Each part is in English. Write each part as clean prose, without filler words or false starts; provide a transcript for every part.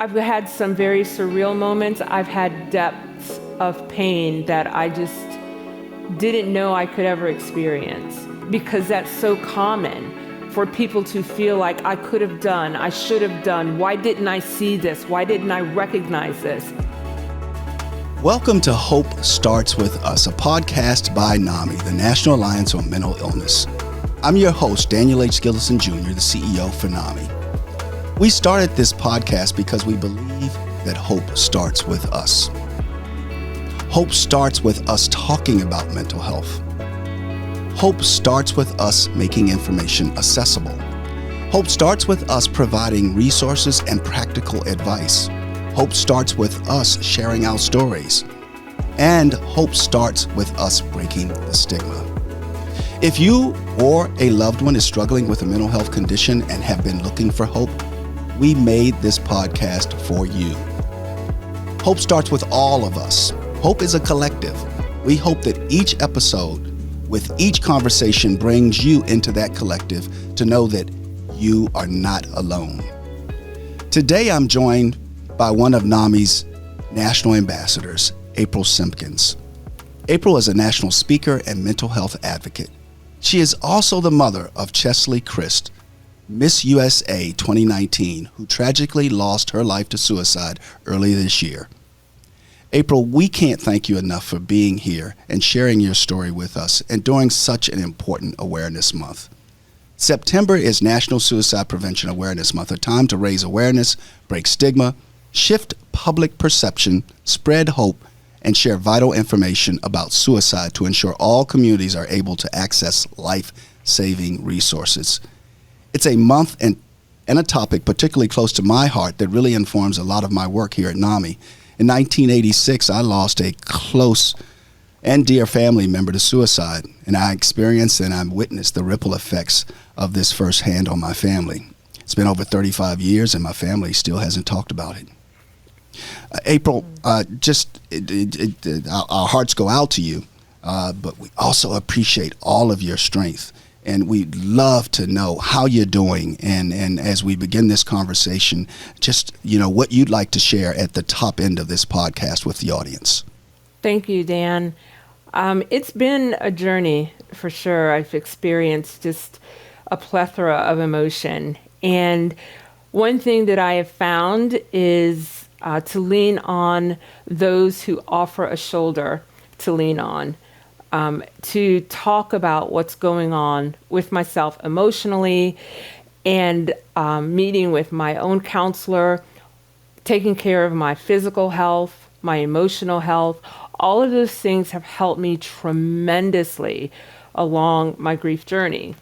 I've had some very surreal moments. I've had depths of pain that I just didn't know I could ever experience, because that's so common for people to feel like I could have done, I should have done. Why didn't I see this? Why didn't I recognize this? Welcome to Hope Starts With Us, a podcast by NAMI, the National Alliance on Mental Illness. I'm your host, Daniel H. Gillison Jr., the CEO for NAMI. We started this podcast because we believe that hope starts with us. Hope starts with us talking about mental health. Hope starts with us making information accessible. Hope starts with us providing resources and practical advice. Hope starts with us sharing our stories. And hope starts with us breaking the stigma. If you or a loved one is struggling with a mental health condition and have been looking for hope, we made this podcast for you. Hope starts with all of us. Hope is a collective. We hope that each episode, with each conversation, brings you into that collective to know that you are not alone. Today, I'm joined by one of NAMI's national ambassadors, April Simpkins. April is a national speaker and mental health advocate. She is also the mother of Chesley Christ, Miss USA 2019, who tragically lost her life to suicide earlier this year. April, we can't thank you enough for being here and sharing your story with us and during such an important awareness month. September is National Suicide Prevention Awareness Month, a time to raise awareness, break stigma, shift public perception, spread hope, and share vital information about suicide to ensure all communities are able to access life-saving resources. It's a month and a topic particularly close to my heart that really informs a lot of my work here at NAMI. In 1986, I lost a close and dear family member to suicide, and I experienced and I witnessed the ripple effects of this firsthand on my family. It's been over 35 years, and my family still hasn't talked about it. April, our hearts go out to you, but we also appreciate all of your strength. And we'd love to know how you're doing. And as we begin this conversation, just, what you'd like to share at the top end of this podcast with the audience. Thank you, Dan. It's been a journey for sure. I've experienced just a plethora of emotion. And one thing that I have found is to lean on those who offer a shoulder to lean on. To talk about what's going on with myself emotionally, and meeting with my own counselor, taking care of my physical health, my emotional health. All of those things have helped me tremendously along my grief journey.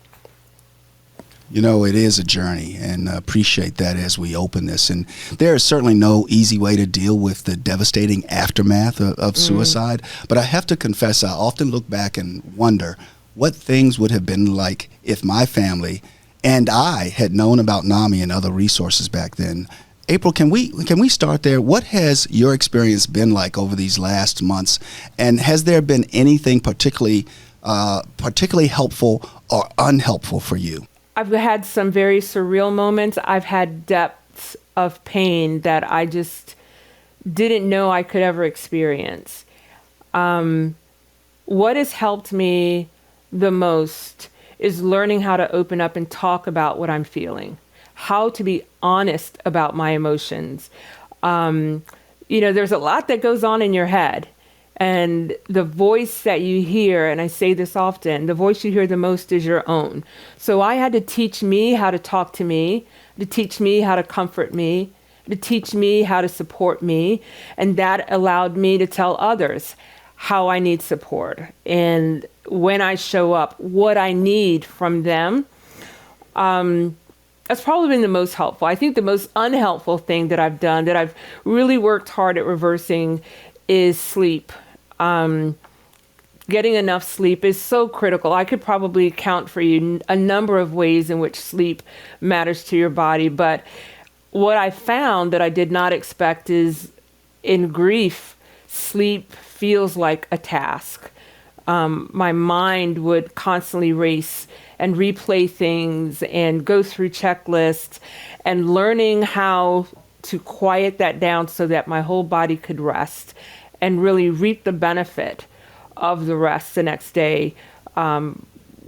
It is a journey, and appreciate that as we open this. And there is certainly no easy way to deal with the devastating aftermath of suicide. But I have to confess, I often look back and wonder what things would have been like if my family and I had known about NAMI and other resources back then. April, can we start there? What has your experience been like over these last months? And has there been anything particularly helpful or unhelpful for you? I've had some very surreal moments. I've had depths of pain that I just didn't know I could ever experience. What has helped me the most is learning how to open up and talk about what I'm feeling, how to be honest about my emotions. There's a lot that goes on in your head. And the voice that you hear, and I say this often, the voice you hear the most is your own. So I had to teach me how to talk to me, to teach me how to comfort me, to teach me how to support me. And that allowed me to tell others how I need support. And when I show up, what I need from them. That's probably been the most helpful. I think the most unhelpful thing that I've done, that I've really worked hard at reversing, is sleep. Getting enough sleep is so critical. I could probably count for you a number of ways in which sleep matters to your body. But what I found that I did not expect is in grief, sleep feels like a task. My mind would constantly race and replay things and go through checklists, and learning how to quiet that down so that my whole body could rest and really reap the benefit of the rest the next day,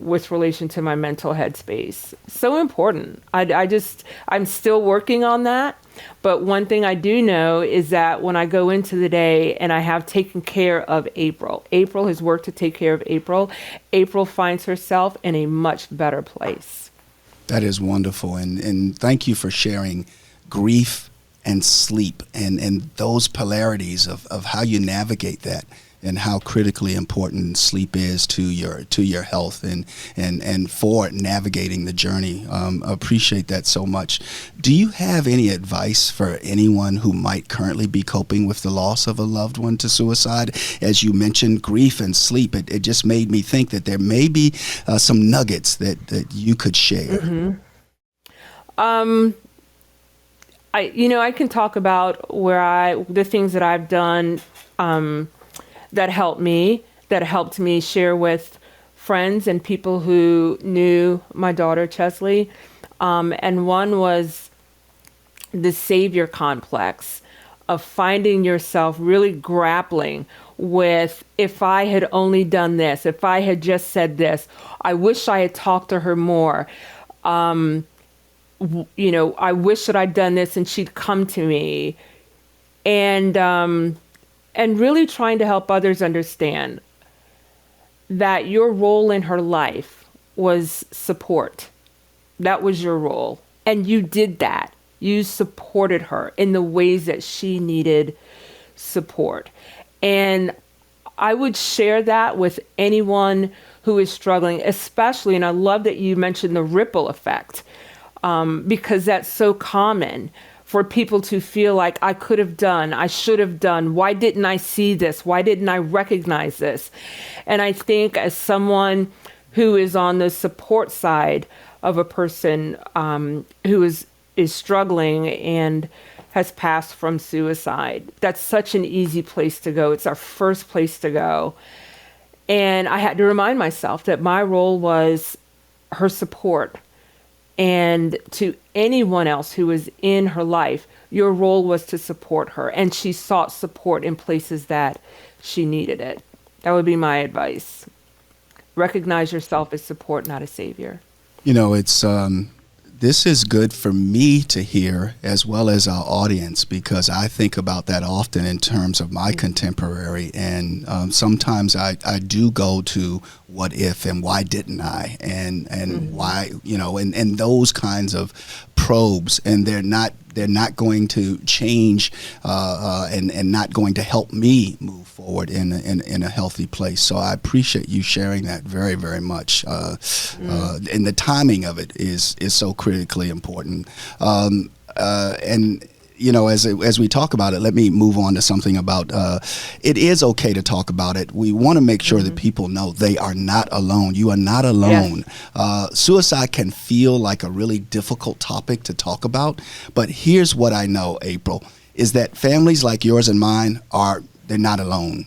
with relation to my mental headspace. So important. I'm still working on that. But one thing I do know is that when I go into the day and I have taken care of April has worked to take care of April finds herself in a much better place. That is wonderful. And thank you for sharing grief and sleep and those polarities of how you navigate that, and how critically important sleep is to your health and for navigating the journey. Appreciate that so much. Do you have any advice for anyone who might currently be coping with the loss of a loved one to suicide? As you mentioned, grief and sleep, it just made me think that there may be some nuggets that you could share. Mm-hmm. I can talk about the things that I've done that helped me share with friends and people who knew my daughter Chesley. And one was the savior complex of finding yourself really grappling with, if I had only done this, if I had just said this, I wish I had talked to her more. I wish that I'd done this and she'd come to me. And really trying to help others understand that your role in her life was support. That was your role. And you did that. You supported her in the ways that she needed support. And I would share that with anyone who is struggling, especially, and I love that you mentioned the ripple effect, because that's so common for people to feel like, I could have done, I should have done, why didn't I see this? Why didn't I recognize this? And I think as someone who is on the support side of a person who is struggling and has passed from suicide, that's such an easy place to go. It's our first place to go. And I had to remind myself that my role was her support. And to anyone else who was in her life, your role was to support her. And she sought support in places that she needed it. That would be my advice. Recognize yourself as support, not a savior. It's this is good for me to hear as well as our audience, because I think about that often in terms of my contemporary. And sometimes I do go to what if and why didn't I and why, and those kinds of probes, and they're not going to change and not going to help me move forward in a healthy place. So I appreciate you sharing that very, very much. And the timing of it is so critically important. As we talk about it, let me move on to something about it is okay to talk about it. We want to make sure that people know they are not alone. You are not alone. Yes. Suicide can feel like a really difficult topic to talk about, but here's what I know, April, is that families like yours and mine they're not alone.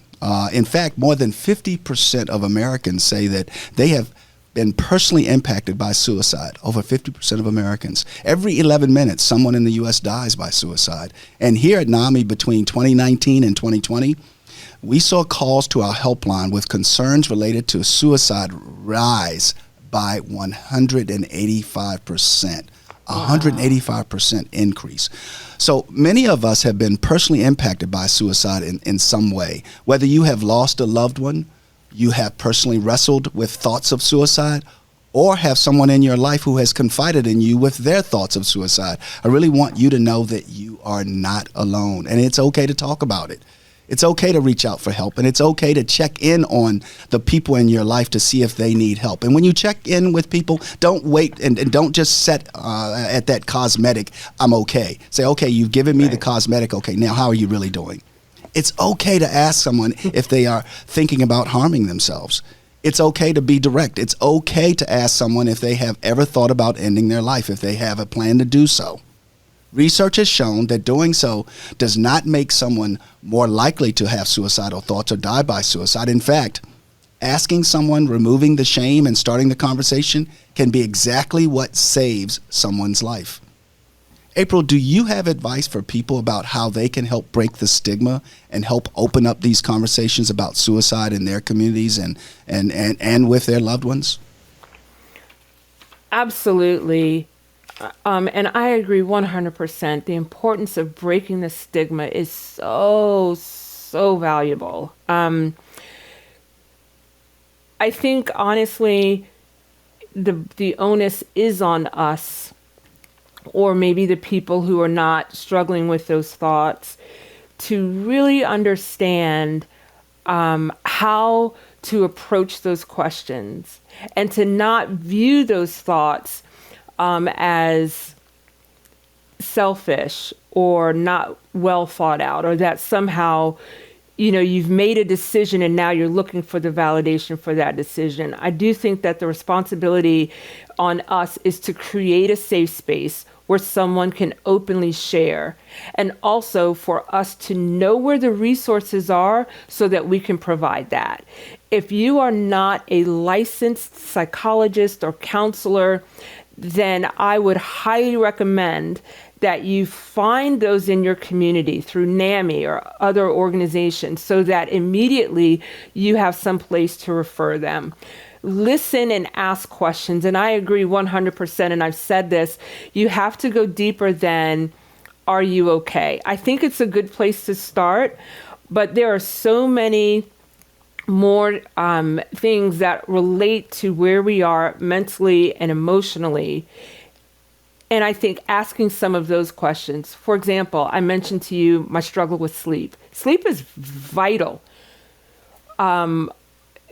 In fact, more than 50% of Americans say that they have been personally impacted by suicide. Over 50% of Americans. Every 11 minutes, someone in the U.S. dies by suicide. And here at NAMI, between 2019 and 2020, we saw calls to our helpline with concerns related to suicide rise by 185%. 185% increase. So many of us have been personally impacted by suicide in some way. Whether you have lost a loved one, you have personally wrestled with thoughts of suicide, or have someone in your life who has confided in you with their thoughts of suicide, I really want you to know that you are not alone. And it's okay to talk about it. It's okay to reach out for help, and it's okay to check in on the people in your life to see if they need help. And when you check in with people, don't wait and don't just set at that cosmetic, I'm okay. Say, okay, you've given me the cosmetic. Okay, now how are you really doing? It's okay to ask someone if they are thinking about harming themselves. It's okay to be direct. It's okay to ask someone if they have ever thought about ending their life, if they have a plan to do so. Research has shown that doing so does not make someone more likely to have suicidal thoughts or die by suicide. In fact, asking someone, removing the shame, and starting the conversation can be exactly what saves someone's life. April, do you have advice for people about how they can help break the stigma and help open up these conversations about suicide in their communities and with their loved ones? Absolutely. And I agree 100%. The importance of breaking the stigma is so valuable. I think, honestly, the onus is on us, or maybe the people who are not struggling with those thoughts, to really understand how to approach those questions and to not view those thoughts as selfish or not well thought out, or that somehow, you've made a decision and now you're looking for the validation for that decision. I do think that the responsibility on us is to create a safe space where someone can openly share, and also for us to know where the resources are so that we can provide that. If you are not a licensed psychologist or counselor, then I would highly recommend that you find those in your community through NAMI or other organizations so that immediately you have some place to refer them. Listen and ask questions. And I agree 100%. And I've said this, you have to go deeper than, are you okay? I think it's a good place to start, but there are so many more things that relate to where we are mentally and emotionally. And I think asking some of those questions, for example, I mentioned to you my struggle with sleep. Sleep is vital.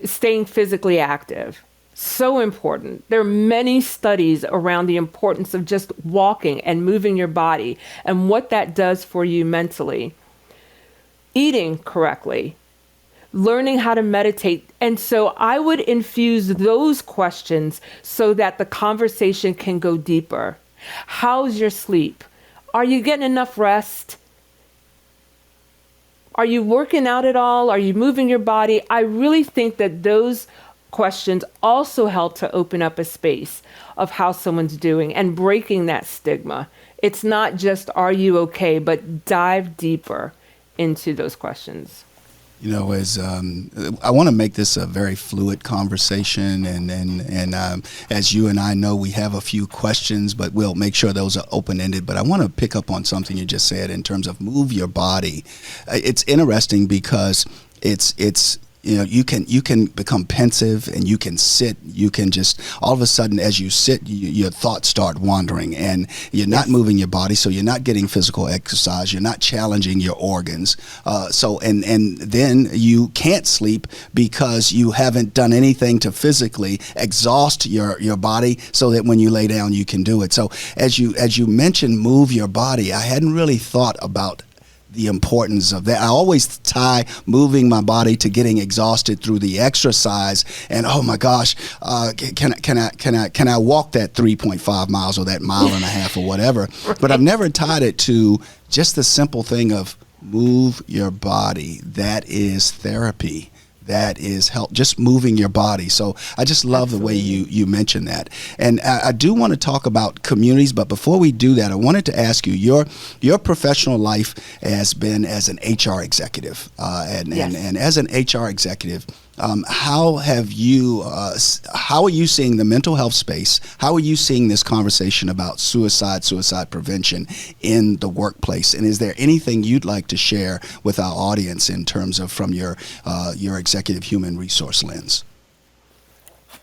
Staying physically active, so important. There are many studies around the importance of just walking and moving your body and what that does for you mentally. Eating correctly, learning how to meditate. And so I would infuse those questions so that the conversation can go deeper. How's your sleep? Are you getting enough rest? Are you working out at all? Are you moving your body? I really think that those questions also help to open up a space of how someone's doing and breaking that stigma. It's not just, are you okay, but dive deeper into those questions. I want to make this a very fluid conversation, and as you and I know, we have a few questions, but we'll make sure those are open-ended. But I want to pick up on something you just said in terms of move your body. It's interesting because it's you can become pensive, and you can sit. You can just all of a sudden, as you sit, your thoughts start wandering, and you're not moving your body, so you're not getting physical exercise. You're not challenging your organs. And then you can't sleep because you haven't done anything to physically exhaust your body, so that when you lay down, you can do it. So as you mentioned, move your body. I hadn't really thought about the importance of that. I always tie moving my body to getting exhausted through the exercise, and oh my gosh, can I walk that 3.5 miles or that mile and a half or whatever? Right. But I've never tied it to just the simple thing of move your body. That is therapy. That is help, just moving your body. So I just love the way you mentioned that. And I do want to talk about communities, but before we do that, I wanted to ask you, your professional life has been as an HR executive. And as an HR executive, how are you seeing the mental health space? How are you seeing this conversation about suicide prevention in the workplace? And is there anything you'd like to share with our audience in terms of from your executive human resource lens?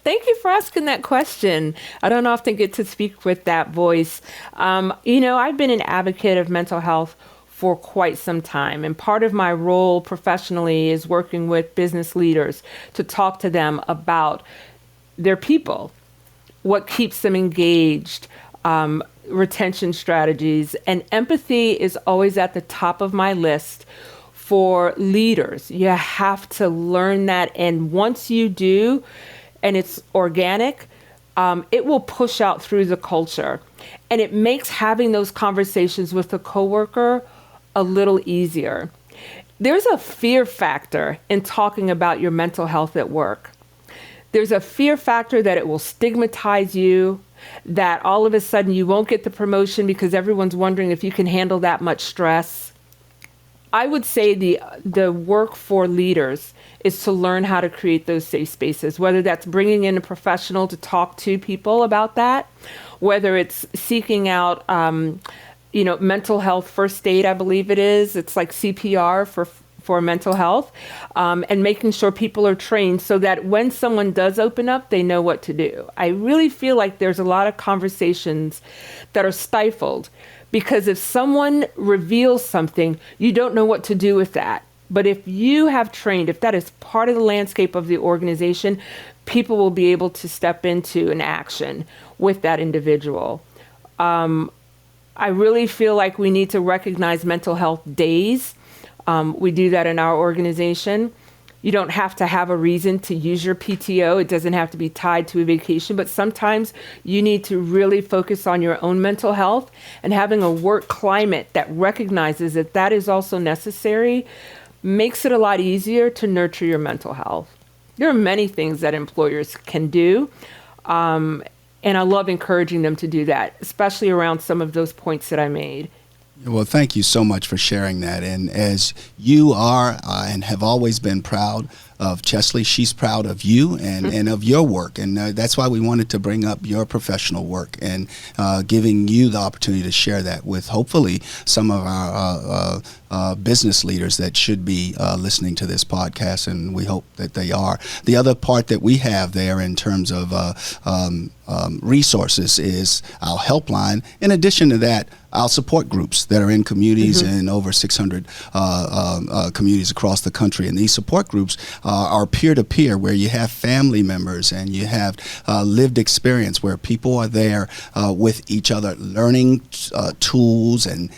Thank you for asking that question. I don't often get to speak with that voice. I've been an advocate of mental health for quite some time. And part of my role professionally is working with business leaders to talk to them about their people, what keeps them engaged, retention strategies. And empathy is always at the top of my list for leaders. You have to learn that. And once you do, and it's organic, it will push out through the culture. And it makes having those conversations with a coworker a little easier. There's a fear factor in talking about your mental health at work. there's a fear factor that it will stigmatize you, that all of a sudden you won't get the promotion because everyone's wondering if you can handle that much stress. I would say the work for leaders is to learn how to create those safe spaces, whether that's bringing in a professional to talk to people about that, whether it's seeking out, mental health first aid, I believe it is. It's like CPR for mental health, and making sure people are trained so that when someone does open up, they know what to do. I really feel like there's a lot of conversations that are stifled because if someone reveals something, you don't know what to do with that. But if you have trained, if that is part of the landscape of the organization, people will be able to step into an action with that individual. I really feel like we need to recognize mental health days. We do that in our organization. You don't have to have a reason to use your PTO. It doesn't have to be tied to a vacation, but sometimes you need to really focus on your own mental health, and having a work climate that recognizes that that is also necessary makes it a lot easier to nurture your mental health. There are many things that employers can do, and I love encouraging them to do that, especially around some of those points that I made. Well, thank you so much for sharing that. And as you are and have always been proud of Chesley, she's proud of you and of your work. And that's why we wanted to bring up your professional work and giving you the opportunity to share that with hopefully some of our business leaders that should be listening to this podcast, and we hope that they are. The other part that we have there in terms of resources is our HelpLine. In addition to that, our support groups that are in communities in over 600 communities across the country. And these support groups are peer-to-peer, where you have family members and you have lived experience where people are there with each other, learning tools and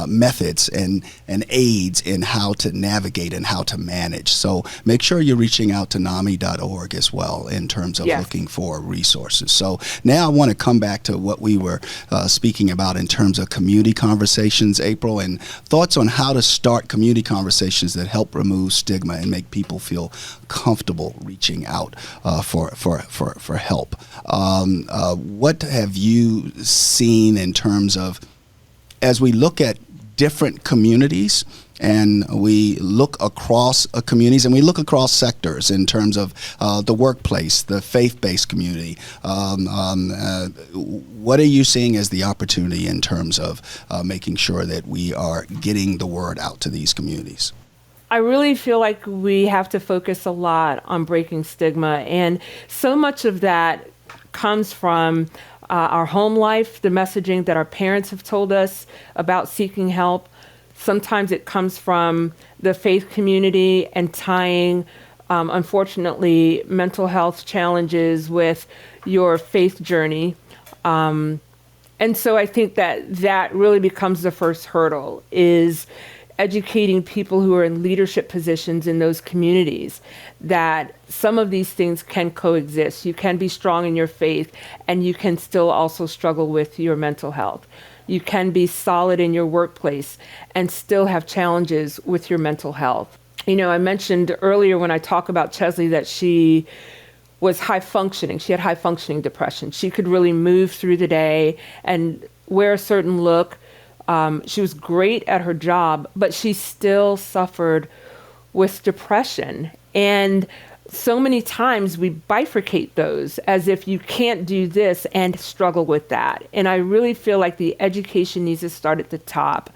methods and aids in how to navigate and how to manage. So make sure you're reaching out to NAMI.org as well in terms of looking for resources. So now I want to come back to what we were speaking about in terms of community conversations, April, and thoughts on how to start community conversations that help remove stigma and make people feel comfortable reaching out for help. What have you seen in terms of, as we look at different communities and we look across communities and we look across sectors in terms of the workplace, the faith-based community, what are you seeing as the opportunity in terms of making sure that we are getting the word out to these communities? I really feel like we have to focus a lot on breaking stigma, and so much of that comes from our home life, the messaging that our parents have told us about seeking help. Sometimes it comes from the faith community and tying, unfortunately, mental health challenges with your faith journey. And so I think that really becomes the first hurdle, is educating people who are in leadership positions in those communities that some of these things can coexist. You can be strong in your faith and you can still also struggle with your mental health. You can be solid in your workplace and still have challenges with your mental health. You know, I mentioned earlier when I talk about Chesley that she was high functioning. She had high functioning depression. She could really move through the day and wear a certain look. She was great at her job, but she still suffered with depression. And so many times we bifurcate those as if you can't do this and struggle with that. And I really feel like the education needs to start at the top.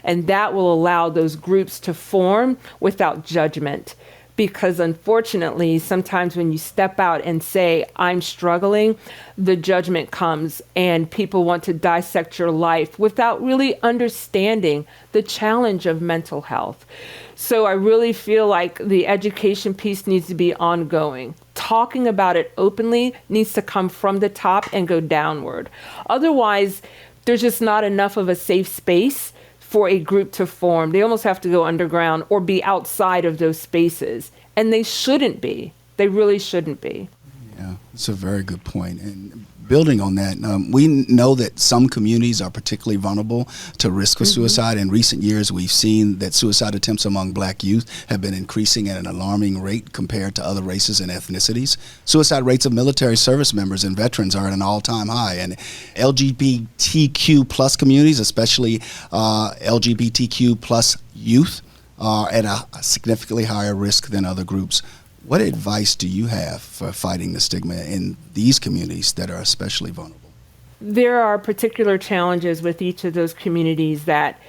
And that will allow those groups to form without judgment. Because unfortunately, sometimes when you step out and say, I'm struggling, the judgment comes and people want to dissect your life without really understanding the challenge of mental health. So I really feel like the education piece needs to be ongoing. Talking about it openly needs to come from the top and go downward. Otherwise, there's just not enough of a safe space for a group to form. They almost have to go underground or be outside of those spaces. And they shouldn't be. They really shouldn't be. Yeah, it's a very good point. And building on that, we know that some communities are particularly vulnerable to risk of suicide. In recent years, we've seen that suicide attempts among Black youth have been increasing at an alarming rate compared to other races and ethnicities. Suicide rates of military service members and veterans are at an all-time high, and LGBTQ plus communities, especially LGBTQ plus youth, are at a significantly higher risk than other groups. What advice do you have for fighting the stigma in these communities that are especially vulnerable? There are particular challenges with each of those communities that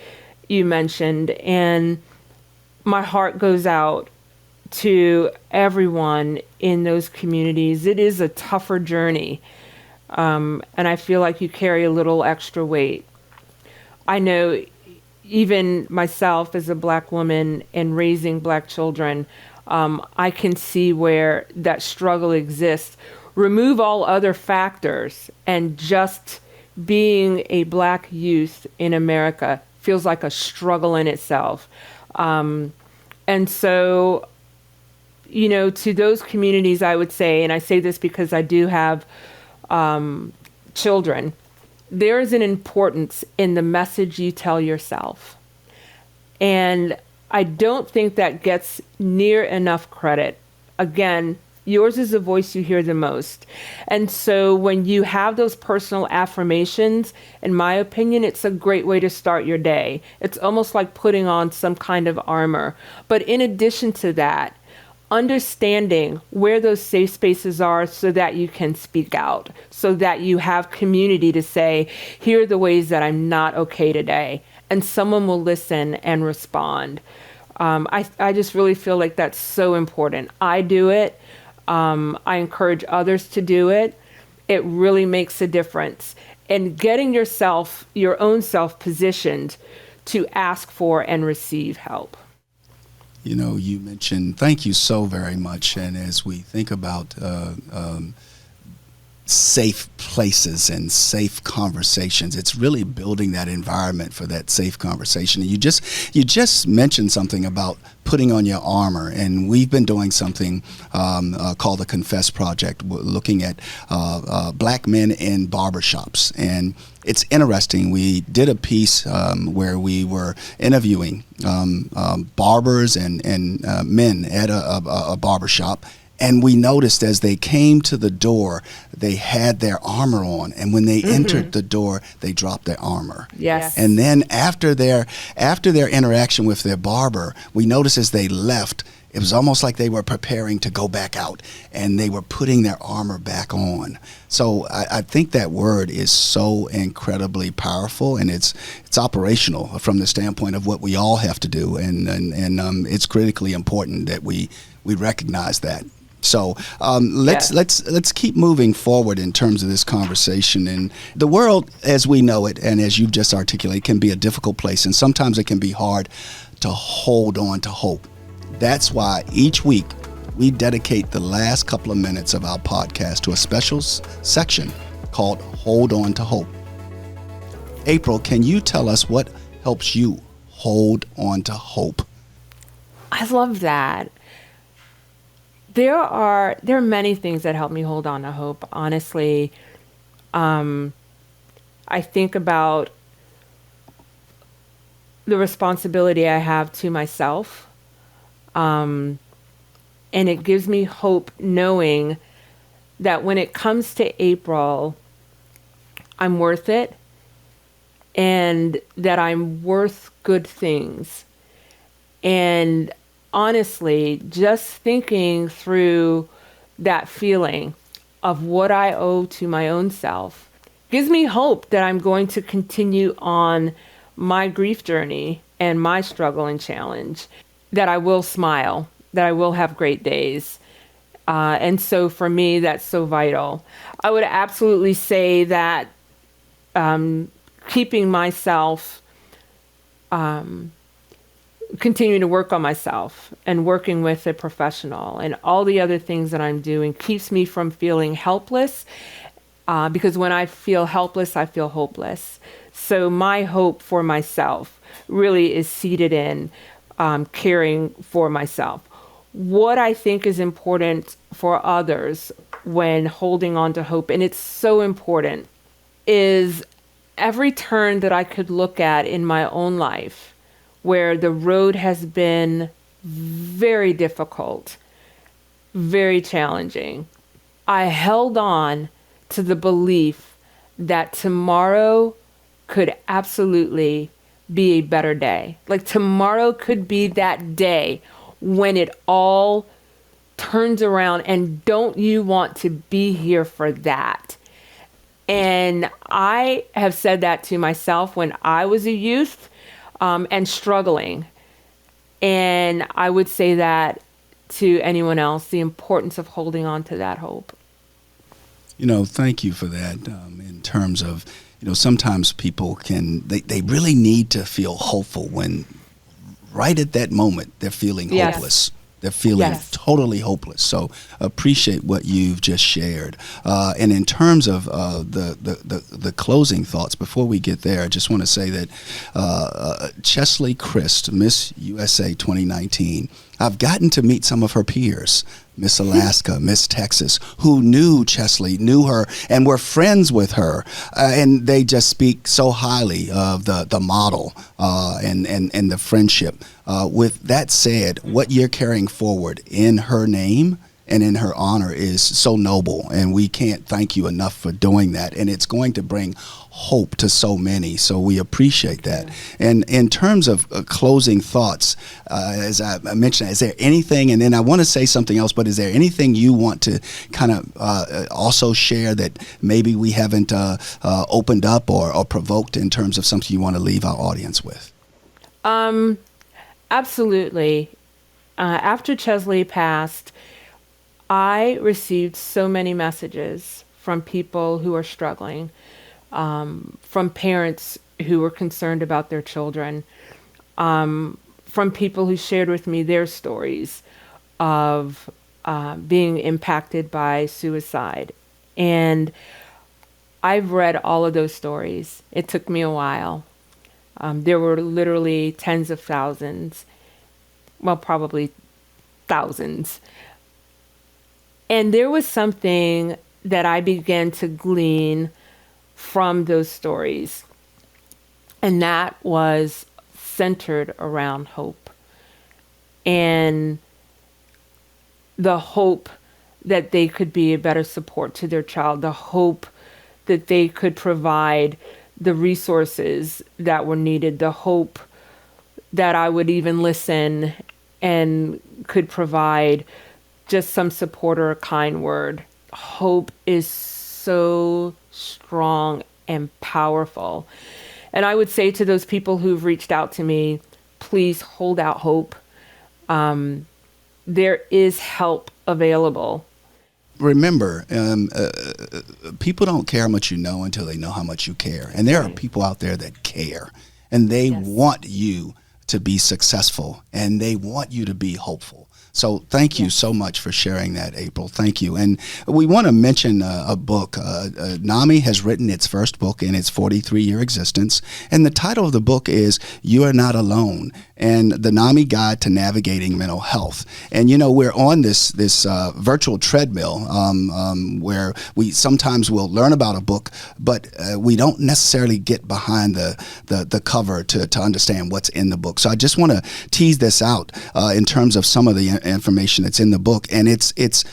you mentioned, and my heart goes out to everyone in those communities. It is a tougher journey, and I feel like you carry a little extra weight. I know even myself as a Black woman and raising Black children, I can see where that struggle exists. Remove all other factors, and just being a Black youth in America feels like a struggle in itself. And so, to those communities, I would say, and I say this because I do have children, there is an importance in the message you tell yourself. And I don't think that gets near enough credit. Again, yours is the voice you hear the most. And so when you have those personal affirmations, in my opinion, it's a great way to start your day. It's almost like putting on some kind of armor. But in addition to that, understanding where those safe spaces are so that you can speak out, so that you have community to say, here are the ways that I'm not okay today. And someone will listen and respond. I just really feel like that's so important. I do it. I encourage others to do it. It really makes a difference. And getting your own self positioned to ask for and receive help. You mentioned, thank you so very much. And as we think about safe places and safe conversations, it's really building that environment for that safe conversation. And you just mentioned something about putting on your armor, and we've been doing something called the Confess Project, looking at Black men in barbershops. And it's interesting. We did a piece where we were interviewing barbers and men at a barbershop. And we noticed as they came to the door, they had their armor on. And when they entered the door, they dropped their armor. Yes. And then after their interaction with their barber, we noticed as they left, it was almost like they were preparing to go back out, and they were putting their armor back on. So I think that word is so incredibly powerful, and it's operational from the standpoint of what we all have to do. And it's critically important that we recognize that. So let's keep moving forward in terms of this conversation. And the world, as we know it, and as you've just articulated, can be a difficult place, and sometimes it can be hard to hold on to hope. That's why each week we dedicate the last couple of minutes of our podcast to a special section called Hold On to Hope. April, can you tell us what helps you hold on to hope? I love that. There are many things that help me hold on to hope. Honestly, I think about the responsibility I have to myself, and it gives me hope knowing that when it comes to April, I'm worth it, and that I'm worth good things. And honestly, just thinking through that feeling of what I owe to my own self gives me hope that I'm going to continue on my grief journey and my struggle and challenge, that I will smile, that I will have great days. And so for me, that's so vital. I would absolutely say that keeping myself, continuing to work on myself and working with a professional and all the other things that I'm doing keeps me from feeling helpless, because when I feel helpless, I feel hopeless. So my hope for myself really is seated in caring for myself. What I think is important for others when holding on to hope, and it's so important, is every turn that I could look at in my own life where the road has been very difficult, very challenging. I held on to the belief that tomorrow could absolutely be a better day. Like tomorrow could be that day when it all turns around, and don't you want to be here for that? And I have said that to myself when I was a youth and struggling. And I would say that to anyone else, the importance of holding on to that hope. Thank you for that. In terms of, sometimes people they really need to feel hopeful when right at that moment they're feeling hopeless. They're feeling totally hopeless. So appreciate what you've just shared. And in terms of the closing thoughts, before we get there, I just want to say that Chesley Christ, Miss USA 2019, I've gotten to meet some of her peers, Miss Alaska, Miss Texas, who knew Chesley, knew her, and were friends with her. And they just speak so highly of the model and the friendship. With that said, what you're carrying forward in her name and in her honor is so noble, and we can't thank you enough for doing that. And it's going to bring hope to so many, so we appreciate that. And in terms of closing thoughts, as I mentioned, is there anything, and then I want to say something else, but is there anything you want to kind of also share that maybe we haven't opened up or provoked in terms of something you want to leave our audience with? Absolutely. After Chesley passed, I received so many messages from people who are struggling, from parents who were concerned about their children, from people who shared with me their stories of being impacted by suicide. And I've read all of those stories. It took me a while. There were literally tens of thousands, well, probably thousands. And there was something that I began to glean from those stories, and that was centered around hope. And the hope that they could be a better support to their child, the hope that they could provide the resources that were needed, the hope that I would even listen and could provide just some support or a kind word. Hope is so strong and powerful. And I would say to those people who've reached out to me, please hold out hope. There is help available. Remember, people don't care how much you know until they know how much you care. And there are people out there that care, and they want you to be successful, and they want you to be hopeful. So thank you so much for sharing that, April. Thank you. And we want to mention a book. NAMI has written its first book in its 43-year existence. And the title of the book is You Are Not Alone, and the NAMI Guide to Navigating Mental Health. And, we're on this virtual treadmill where we sometimes will learn about a book, but we don't necessarily get behind the cover to understand what's in the book. So I just want to tease this out in terms of some of the information that's in the book, and it's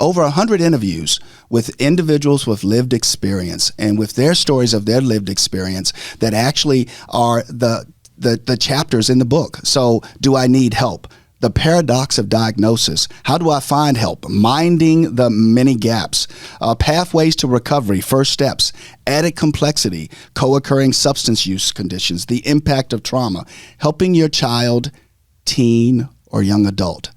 over 100 interviews with individuals with lived experience and with their stories of their lived experience that actually are the chapters in the book. So, do I need help? The paradox of diagnosis. How do I find help? Minding the many gaps. Pathways to recovery. First steps. Added complexity. Co-occurring substance use conditions. The impact of trauma. Helping your child, teen, or young adult.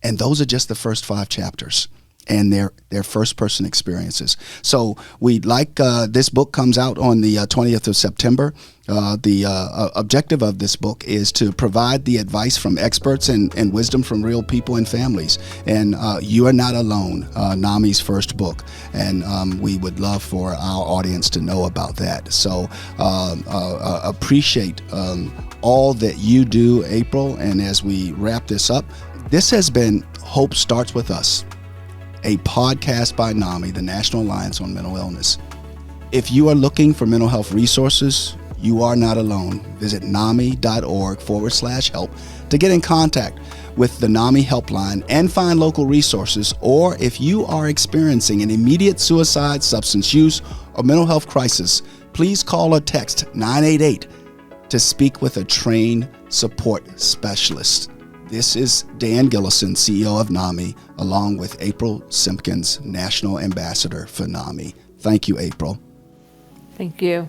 And those are just the first 5 chapters and their first person experiences. So we'd like, this book comes out on the 20th of September. The objective of this book is to provide the advice from experts and wisdom from real people and families. And You Are Not Alone, NAMI's first book. And we would love for our audience to know about that. So appreciate all that you do, April. And as we wrap this up, this has been Hope Starts With Us. a podcast by NAMI, the National Alliance on Mental Illness. If you are looking for mental health resources, you are not alone. Visit NAMI.org/help to get in contact with the NAMI HelpLine and find local resources. Or if you are experiencing an immediate suicide, substance use, or mental health crisis, please call or text 988 to speak with a trained support specialist. This is Dan Gillison, CEO of NAMI, along with April Simpkins, National Ambassador for NAMI. Thank you, April. Thank you.